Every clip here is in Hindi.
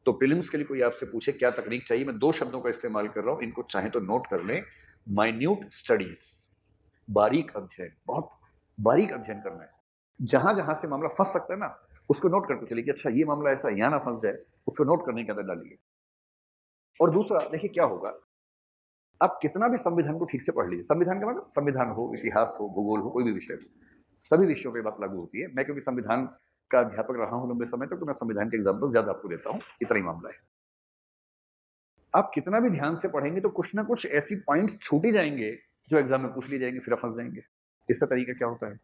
तो प्रीलिम्स के लिए कोई आपसे पूछे क्या तकनीक चाहिए, मैं 2 शब्दों का इस्तेमाल कर रहा हूं, इनको चाहे तो नोट कर लें। माइन्यूट स्टडीज, बारीक अध्ययन, बहुत बारीक अध्ययन करना है। जहां जहां से मामला फंस सकता है ना, उसको नोट करते चलिए कि अच्छा ये मामला ऐसा यहां ना फंस जाए, उसको नोट करने के अंदर डालिए। और दूसरा देखिए क्या होगा, आप कितना भी संविधान को ठीक से पढ़ लीजिए, संविधान का मतलब संविधान हो, इतिहास हो, भूगोल हो, कोई भी विषय हो, सभी विषयों पे बात लागू होती है। मैं क्योंकि संविधान का अध्यापक रहा हूं लंबे समय तक, तो मैं संविधान के एग्जाम्पल ज्यादा आपको देता हूं, इतना ही मामला है। आप कितना भी ध्यान से पढ़ेंगे तो कुछ ना कुछ ऐसी पॉइंट्स छूट ही जाएंगे जो एग्जाम में पूछ लिए जाएंगे, फिर आप फंस जाएंगे। इसका तरीका क्या होता है?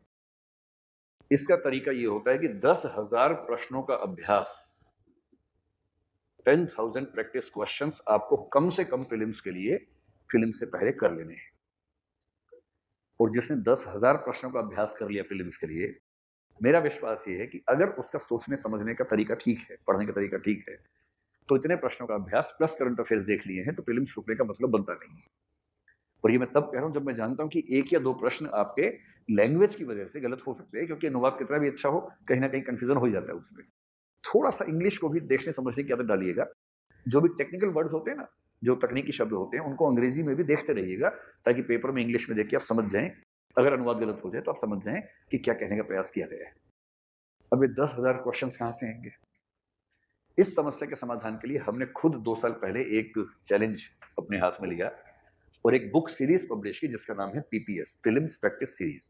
इसका तरीका ये होता है कि 10,000 प्रश्नों का अभ्यास, 10,000 प्रैक्टिस क्वेश्चंस आपको कम से कम प्रीलिम्स के लिए प्रीलिम्स से पहले कर लेने हैं। और जिसने 10,000 प्रश्नों का अभ्यास कर लिया प्रीलिम्स के लिए, मेरा विश्वास ये है कि अगर उसका सोचने समझने का तरीका ठीक है, पढ़ने का तरीका ठीक है, तो इतने प्रश्नों का अभ्यास प्लस करंट अफेयर्स देख लिए हैं तो प्रीलिम्स रुकने का मतलब बनता नहीं है। और ये मैं तब कह रहा हूं जब मैं जानता हूं कि 1 या 2 प्रश्न आपके लैंग्वेज की वजह से गलत हो सकते हैं, क्योंकि अनुवाद कितना भी अच्छा हो, कहीं ना कहीं कंफ्यूजन हो ही जाता है उसमें। थोड़ा सा इंग्लिश को भी देखने समझने की आदत डालिएगा। जो भी टेक्निकल वर्ड्स होते हैं ना, जो तकनीकी शब्द होते हैं, उनको अंग्रेजी में भी देखते रहिएगा, ताकि पेपर में इंग्लिश में देख के आप समझ जाएं। अगर अनुवाद गलत हो जाए तो आप समझ जाएं कि क्या कहने का प्रयास किया गया है। अब ये 10,000 क्वेश्चन कहां से आएंगे? इस समस्या के समाधान के लिए हमने खुद 2 साल पहले एक चैलेंज अपने हाथ में लिया और एक बुक सीरीज पब्लिश की जिसका नाम है पीपीएस, प्रीलिम्स प्रैक्टिस सीरीज।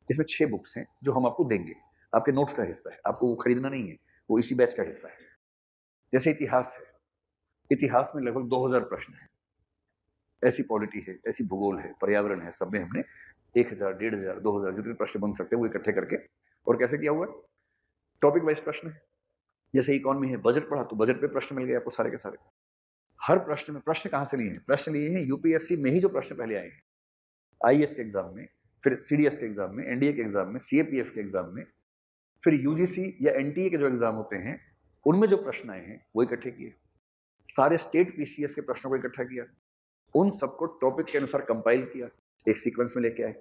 इसमें 6 बुक्स हैं जो हम आपको देंगे, आपके नोट्स का हिस्सा है, आपको वो खरीदना नहीं है, वो इसी बैच का हिस्सा है। जैसे इतिहास है, इतिहास में लगभग 2000 प्रश्न है। ऐसी पॉलिटी है, ऐसी भूगोल है, पर्यावरण है, सब में हमने 1000, 1500, 2000 जितने प्रश्न बन सकते हैं वो इकट्ठे करके। और कैसे किया हुआ है? टॉपिक वाइज प्रश्न है। जैसे इकोनॉमी है, बजट पढ़ा तो बजट पे प्रश्न मिल गए आपको सारे के सारे। हर प्रश्न में प्रश्न कहां से लिए हैं? प्रश्न लिए हैं यूपीएससी में ही जो प्रश्न पहले आए हैं, आईएएस के एग्जाम में, फिर सीडीएस के एग्जाम में, एनडीए के एग्जाम में, सीएपीएफ के एग्जाम में, फिर यूजीसी या एनटीए के जो एग्जाम होते हैं उनमें जो प्रश्न आए हैं वो इकट्ठे किए। सारे स्टेट पीसीएस के प्रश्नों को इकट्ठा किया, उन सबको टॉपिक के अनुसार कंपाइल किया, एक सीक्वेंस में लेके आए,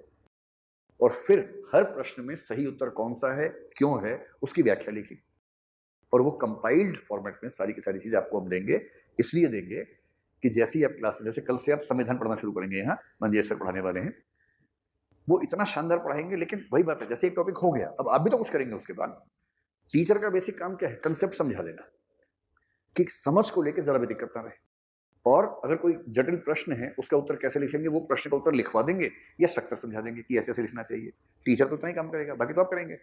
और फिर हर प्रश्न में सही उत्तर कौन सा है, क्यों है, उसकी व्याख्या लिखी। और वो कंपाइल्ड फॉर्मेट में सारी की सारी चीजें आपको हम देंगे। इसलिए देंगे कि जैसे ही आप क्लास में, जैसे कल से आप संविधान पढ़ना शुरू करेंगे, यहाँ मंजेश सर पढ़ाने वाले हैं, वो इतना शानदार पढ़ाएंगे। लेकिन वही बात है, जैसे एक टॉपिक हो गया, अब आप भी तो कुछ करेंगे उसके बाद। टीचर का बेसिक काम क्या है? कंसेप्ट समझा देना, कि समझ को लेकर जरा भी दिक्कत ना रहे। और अगर कोई जटिल प्रश्न है उसका उत्तर कैसे लिखेंगे, वो प्रश्न का उत्तर लिखवा देंगे या स्ट्रक्चर समझा देंगे कि ऐसे ऐसे लिखना चाहिए। टीचर तो इतना ही काम करेगा, बाकी तो आप करेंगे।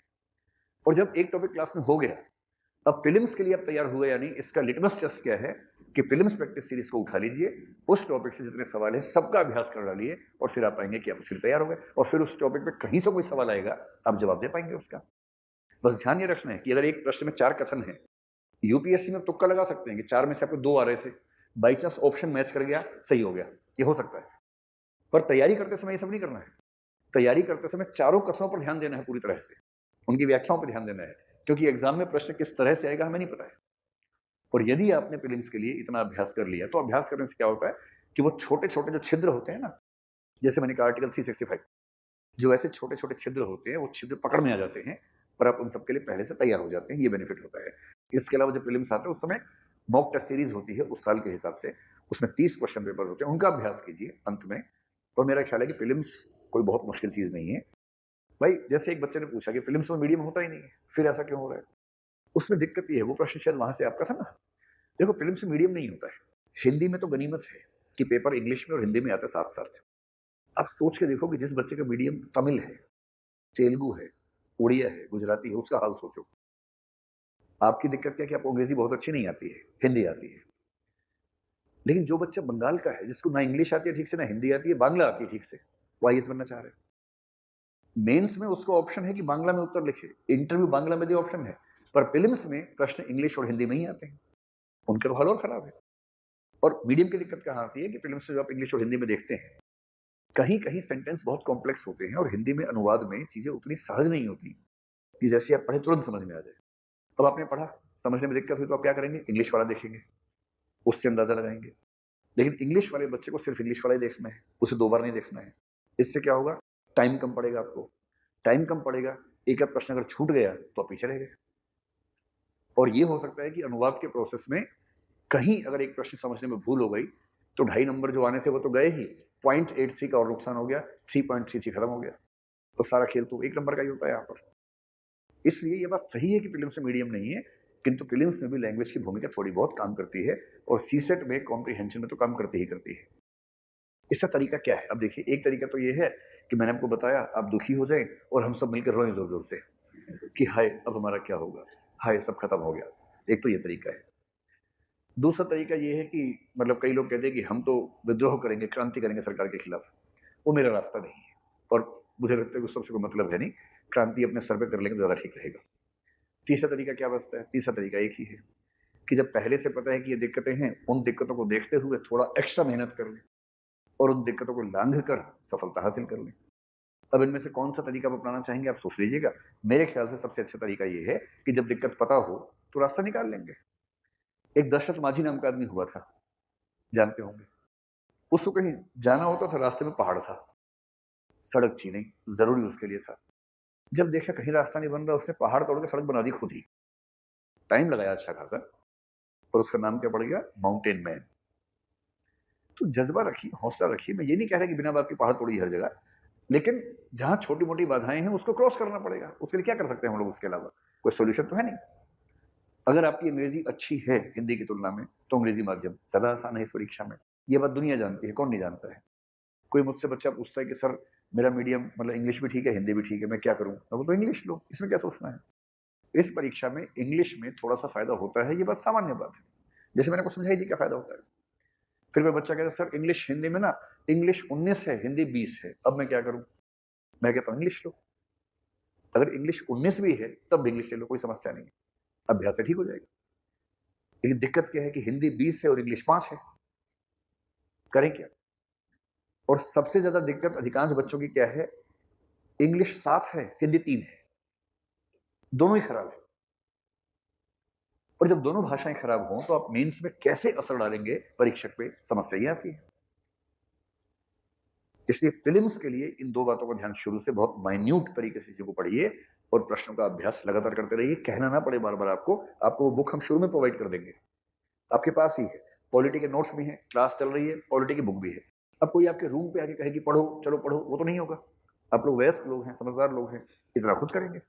और जब एक टॉपिक क्लास में हो गया, अब प्रीलिम्स के लिए आप तैयार हुए या नहीं, इसका लिटमस टेस्ट क्या है कि प्रीलिम्स प्रैक्टिस सीरीज को उठा लीजिए, उस टॉपिक से जितने सवाल है सबका अभ्यास कर डालिए, और फिर आप पाएंगे कि आप उसके लिए तैयार हो गए। और फिर उस टॉपिक पे कहीं से कोई सवाल आएगा, आप जवाब दे पाएंगे उसका। बस ध्यान ये रखना है कि अगर एक प्रश्न में 4 कथन है, यूपीएससी में तुक्का लगा सकते हैं कि 4 में से आपको 2 आ रहे थे, बाई चांस ऑप्शन मैच कर गया, सही हो गया, ये हो सकता है। पर तैयारी करते समय ये सब नहीं करना है। तैयारी करते समय चारों कथनों पर ध्यान देना है पूरी तरह से, उनकी व्याख्याओं पर ध्यान देना है, क्योंकि एग्जाम में प्रश्न किस तरह से आएगा हमें नहीं पता है। और यदि आपने प्रीलिम्स के लिए इतना अभ्यास कर लिया, तो अभ्यास करने से क्या होता है कि वो छोटे छोटे जो छिद्र होते हैं ना, जैसे मैंने कहा आर्टिकल 365, जो ऐसे छोटे छोटे छिद्र होते हैं वो छिद्र पकड़ में आ जाते हैं, पर आप उन सबके लिए पहले से तैयार हो जाते हैं, ये बेनिफिट होता है। इसके अलावा जब प्रीलिम्स आते हैं उस समय मॉक टेस्ट सीरीज होती है उस साल के हिसाब से, उसमें 30 क्वेश्चन पेपर्स होते हैं, उनका अभ्यास कीजिए अंत में। और मेरा ख्याल है कि प्रीलिम्स कोई बहुत मुश्किल चीज नहीं है भाई। जैसे एक बच्चे ने पूछा कि प्रीलिम्स में मीडियम होता ही नहीं है, फिर ऐसा क्यों हो रहा है? उसमें दिक्कत ये है, वो प्रश्न शायद वहां से आपका था ना। देखो प्रीलिम्स में मीडियम नहीं होता है। हिंदी में तो गनीमत है कि पेपर इंग्लिश में और हिंदी में आता है साथ साथ। आप सोच के देखो कि जिस बच्चे का मीडियम तमिल है, तेलुगु है, उड़िया है, गुजराती है, उसका हाल सोचो। आपकी दिक्कत क्या है कि आपको अंग्रेजी बहुत अच्छी नहीं आती है, हिंदी आती है। लेकिन जो बच्चा बंगाल का है, जिसको ना इंग्लिश आती है ठीक से, ना हिंदी आती है, बांग्ला आती है ठीक से, वो आईएएस बनना चाह रहे हैं, मेंस में उसको ऑप्शन है कि बांग्ला में उत्तर लिखे, इंटरव्यू बांग्ला में दे, ऑप्शन है। पर प्रीलिम्स में प्रश्न इंग्लिश और हिंदी में ही आते हैं, उनके तो हाल और खराब है। और मीडियम की दिक्कत कहाँ आती है कि प्रीलिम्स में जो आप इंग्लिश और हिंदी में देखते हैं, कहीं कहीं सेंटेंस बहुत कॉम्प्लेक्स होते हैं, और हिंदी में अनुवाद में चीजें उतनी सहज नहीं होती कि जैसे आप पढ़े तुरंत समझ में आ जाए। अब आपने पढ़ा, समझने में दिक्कत हुई, तो आप क्या करेंगे? इंग्लिश वाला देखेंगे, उससे अंदाजा लगाएंगे। लेकिन इंग्लिश वाले बच्चे को सिर्फ इंग्लिश वाला ही देखना है, उसे 2 बार नहीं देखना है। इससे क्या होगा? टाइम कम पड़ेगा आपको, टाइम कम पड़ेगा, एक आध प्रश्न अगर छूट गया तो आप पीछे रह गए। और ये हो सकता है कि अनुवाद के प्रोसेस में कहीं अगर एक प्रश्न समझने में भूल हो गई तो 2.5 नंबर जो आने थे वो तो गए ही, 0.83 का और नुकसान हो गया, 3.33 खत्म हो गया। तो सारा खेल तो 1 नंबर का ही होता है यहाँ पर। इसलिए ये बात सही है कि प्रीलिम्स में मीडियम नहीं है, किंतु प्रीलिम्स में भी लैंग्वेज की भूमिका थोड़ी बहुत काम करती है और सीसेट में कॉम्प्रिहेंशन में तो काम करती ही करती है। इसका तरीका क्या है? अब देखिए, एक तरीका तो ये है कि मैंने आपको बताया, आप दुखी हो जाएं और हम सब मिलकर रोएं जोर-जोर से कि हाय अब हमारा क्या होगा? हाय सब खत्म हो गया। एक तो ये तरीका है। दूसरा तरीका ये है कि मतलब कई लोग कहते हैं कि हम तो विद्रोह करेंगे, क्रांति करेंगे सरकार के खिलाफ। वो मेरा रास्ता नहीं है और मुझे लगता है कि उस सबसे कोई मतलब है नहीं। क्रांति अपने सर पे कर लेंगे तो ज़्यादा ठीक रहेगा। तीसरा तरीका क्या बचता है? तीसरा तरीका एक ही है कि जब पहले से पता है कि ये दिक्कतें हैं, उन दिक्कतों को देखते हुए थोड़ा एक्स्ट्रा मेहनत कर लें और उन दिक्कतों को लांघ कर सफलता हासिल कर लें। अब इनमें से कौन सा तरीका आप अपनाना चाहेंगे, आप सोच लीजिएगा। मेरे ख्याल से सबसे अच्छा तरीका ये है कि जब दिक्कत पता हो तो रास्ता निकाल लेंगे। एक दशरथ माझी नाम का आदमी हुआ था, जानते होंगे। उसको कहीं जाना होता था, रास्ते में पहाड़ था, सड़क थी नहीं, जरूरी उसके लिए था। जब देखा कहीं रास्ता नहीं बन रहा, उसने पहाड़ तोड़ के सड़क बना दी खुद ही। टाइम लगाया अच्छा खासा और उसका नाम क्या पड़ गया? Mountain man. तो जज्बा रखिए, हौसला रखिए। मैं ये नहीं कह रहा कि बिना बात के पहाड़ तोड़िए हर जगह, लेकिन जहां छोटी मोटी बाधाएं हैं उसको क्रॉस करना पड़ेगा। उसके लिए क्या कर सकते हैं हम लोग? उसके अलावा कोई सोल्यूशन तो है नहीं। अगर आपकी अंग्रेजी अच्छी है हिंदी की तुलना में, तो अंग्रेजी माध्यम ज्यादा आसान है इस परीक्षा में। ये बात दुनिया जानती है, कौन नहीं जानता है। कोई मुझसे बच्चा पूछता है कि सर मेरा मीडियम मतलब इंग्लिश भी ठीक है, हिंदी भी ठीक है, मैं क्या करूं? मैं बोलता हूं इंग्लिश लो, इसमें क्या सोचना है। इस परीक्षा में इंग्लिश में थोड़ा सा फायदा होता है, ये बात सामान्य बात है। जैसे मैंने आपको समझाई थी क्या फायदा होता है। फिर कोई बच्चा कहता है सर इंग्लिश हिंदी में ना इंग्लिश 19 है, हिंदी 20 है, अब मैं क्या करूं? मैं कहता हूं इंग्लिश लो। अगर इंग्लिश 19 भी है तब भी इंग्लिश ले लो, कोई समस्या नहीं है, अभ्यास से ठीक हो जाएगा। लेकिन दिक्कत क्या है कि हिंदी 20 है और इंग्लिश 5 है, करें क्या? और सबसे ज्यादा दिक्कत अधिकांश बच्चों की क्या है? इंग्लिश 7 है, हिंदी 3 है, दोनों ही खराब है। और जब दोनों भाषाएं खराब हों तो आप मेंस में कैसे असर डालेंगे परीक्षक पे? समस्या ही आती है। इसलिए प्रीलिम्स के लिए इन दो बातों का ध्यान शुरू से बहुत माइन्यूट तरीके से चीजों को पढ़िए और प्रश्नों का अभ्यास लगातार करते रहिए। कहना ना पड़े बार बार आपको वो बुक हम शुरू में प्रोवाइड कर देंगे, आपके पास ही है। पॉलिटी के नोट्स भी हैं, क्लास चल रही है, पॉलिटी की बुक भी है। अब कोई आपके रूम पे आके कहे कि पढ़ो, चलो पढ़ो, वो तो नहीं होगा। आप लोग वयस्क लोग हैं, समझदार लोग हैं, इतना खुद करेंगे।